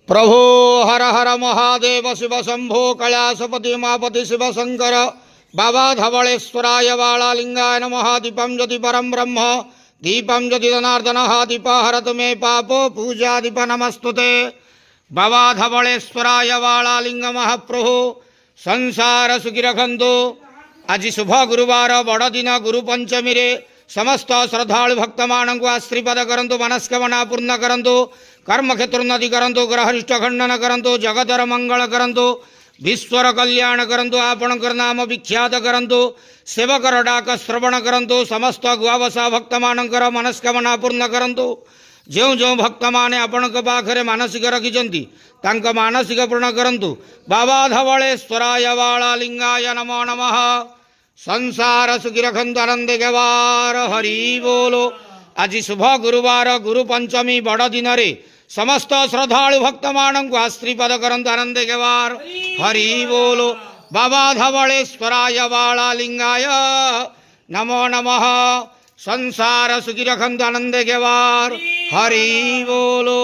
प्रभो हर हर महादेव शिव शंभो कैलासपति उमापति शिव शंकर बाबा धवलेश्वराय बालालिंगाय नमः। दीपं ज्योति परम ब्रह्म दीपं ज्योति जनार्दन दीप हरत मे पापो पूजा दीप नमस्तुते। बाबा धवलेश्वराय बालालिंग महाप्रभु संसार सुखी रखंतु। आज शुभ गुरुवार बड़ दिन गुरु पंचमी रे समस्त श्रद्धालु भक्त मानक आशीर्वाद करंतु, मनस्कामना पूर्ण करंतु, कर्म क्षेत्रोन्नति करंतु, ग्रहरिष्ट खंडन करंतु, जगतर मंगल करंतु, विश्वर कल्याण करंतु, आपणकर नाम विख्यात करंतु, सेवकर डाक श्रवण करंतु, समस्त गुआवसा भक्त मानकर मनस्कामना पूर्ण करंतु। जो जो भक्त माने आपणक पाखरे मानसिक रखिछंती तांक मानसिक पूर्ण करंतु। बाबा धवलेश्वराय बालालिंगाय नमो नमः। संसार सुखी रखंतु, आनंद गवार हरि बोलो। आज शुभ गुरुवार गुरु पंचमी बड़ दिन रे समस्त श्रद्धालु भक्त मानक आशीर्वाद करंतु, आनंद गवार हरि बोलो। बाबा धवलेश्वराय बालालिंगाय नमो नमः। संसार सुखी रखंतु, आनंद गवार हरि बोलो।